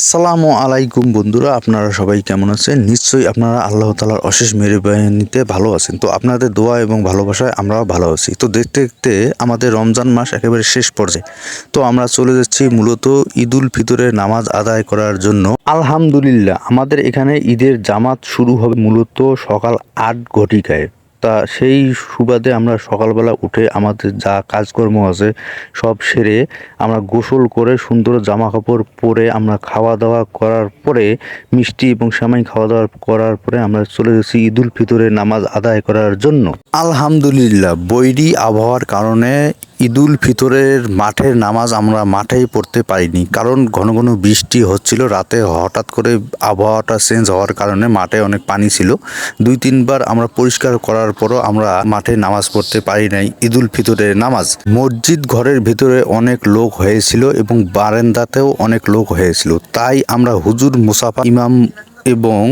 আসসালামু আলাইকুম বন্ধুরা, আপনারা সবাই কেমন আছেন? নিশ্চয়ই আপনারা আল্লাহ তাআলার অশেষ মেহেরবানিতে ভালো আছেন। তো আপনাদের দোয়া এবং ভালোবাসায় আমরাও ভালো আছি। তো দেখতে দেখতে আমাদের রমজান মাস একেবারে শেষ পর্যায়ে। তো আমরা চলে যাচ্ছি মূলত ঈদুল ফিতরের নামাজ আদায় করার জন্য। আলহামদুলিল্লাহ, আমাদের এখানে ঈদের জামাত শুরু হবে মূলত সকাল ৮ ঘটিকায়। তা সেই সুবাদে আমরা সকালবেলা উঠে আমাদের যা কাজকর্ম আছে সব সেরে আমরা গোসল করে সুন্দর জামা কাপড় পরে আমরা খাওয়া দাওয়া করার পরে মিষ্টি এবং সেমাই খাওয়া দাওয়া করার পরে আমরা চলে যাচ্ছি ঈদুল ফিতরের নামাজ আদায় করার জন্য। আলহামদুলিল্লাহ, বৈরী আবহাওয়ার কারণে ঈদুল ফিতরের মাঠের নামাজ আমরা মাঠেই পড়তে পারিনি, কারণ ঘন ঘন বৃষ্টি হচ্ছিল। রাতে হঠাৎ করে আবহাওয়াটা চেঞ্জ হওয়ার কারণে মাঠে অনেক পানি ছিল। ২-৩ বার আমরা পরিষ্কার করার পরও আমরা মাঠে নামাজ পড়তে পারি নাই ঈদুল ফিতরের নামাজ। মসজিদ ঘরের ভিতরে অনেক লোক হয়েছিল এবং বারান্দাতেও অনেক লোক হয়েছিল, তাই আমরা হুজুর মুসাফা ইমাম এবং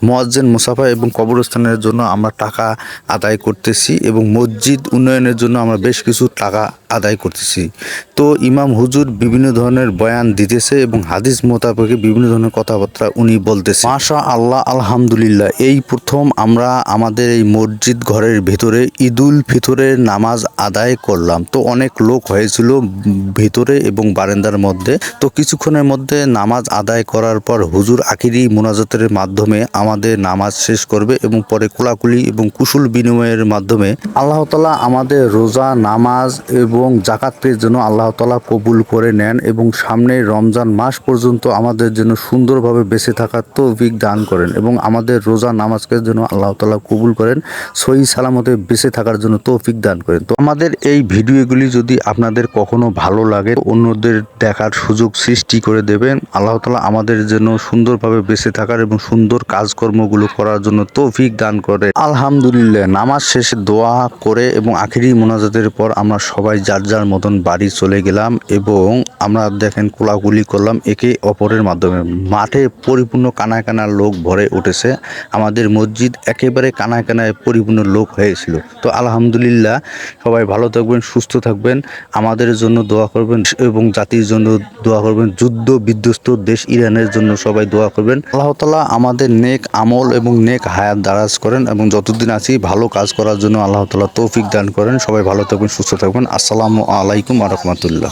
মুয়াজ্জিন মুসাফা এবং কবরস্থানের জন্য আমরা টাকা আদায় করতেছি এবং মসজিদ উন্নয়নের জন্য আমরা বেশ কিছু টাকা আদায় করতেছি। তো ইমাম হুজুর বিভিন্ন ধরনের বয়ান দিতেছে এবং হাদিস মোতাবেক বিভিন্ন ধরনের কথাবার্তা উনি বলতেছে। মাশা আল্লাহ, আলহামদুলিল্লাহ, এই প্রথম আমরা আমাদের এই মসজিদ ঘরের ভেতরে ঈদুল ফিতরের নামাজ আদায় করলাম। তো অনেক লোক হয়েছিল ভিতরে এবং বারান্দার মধ্যে। তো কিছুক্ষণের মধ্যে নামাজ আদায় করার পর হুজুর আখিরি মুনাজাতের মাধ্যমে আমাদের নামাজ শেষ করবে এবং পরে কোলাকুলি এবং কুশল বিনিময়ের মাধ্যমে আল্লাহ তাআলা আমাদের রোজা, নামাজ এবং জাকাত পেয়ের জন্য আল্লাহ তাআলা কবুল করে নেন এবং সামনের রমজান মাস পর্যন্ত আমাদের জন্য সুন্দরভাবে বেঁচে থাকার তৌফিক দান করেন এবং আমাদের রোজা নামাজকে জন্য আল্লাহ তাআলা কবুল করেন, সহি সালামতে বেঁচে থাকার জন্য তৌফিক দান করেন। তো আমাদের এই ভিডিওগুলি যদি আপনাদের কখনো ভালো লাগে, অন্যদের দেখার সুযোগ সৃষ্টি করে দেবেন। আল্লাহ তাআলা আমাদের জন্য সুন্দরভাবে বেঁচে থাকার এবং সুন্দর কাজকর্মগুলো করার জন্য তৌফিক দান করে। আলহামদুলিল্লাহ, নামাজ শেষে দোয়া করে এবং আখিরি মোনাজাতের পর আমরা সবাই যার যার মতন বাড়ি চলে গেলাম এবং আমরা দেখেন কোলাকুলি করলাম একে অপরের মাধ্যমে। মাঠে পরিপূর্ণ কানায় কানায় লোক ভরে উঠেছে। আমাদের মসজিদ একেবারে কানায় কানায় পরিপূর্ণ লোক হয়েছিল। তো আলহামদুলিল্লাহ, সবাই ভালো থাকবেন, সুস্থ থাকবেন, আমাদের জন্য দোয়া করবেন এবং জাতির জন্য দোয়া করবেন। যুদ্ধ বিধ্বস্ত দেশ ইরানের জন্য সবাই দোয়া করবেন। আল্লাহ তাআলা আমাদের নেক আমল এবং নেক হায়াত দারাজ করেন এবং যতদিন আছি ভালো কাজ করার জন্য আল্লাহ তাআলা তৌফিক দান করেন। সবাই ভালো থাকবেন, সুস্থ থাকবেন। আসসালামু আলাইকুম ওয়া রাহমাতুল্লাহ।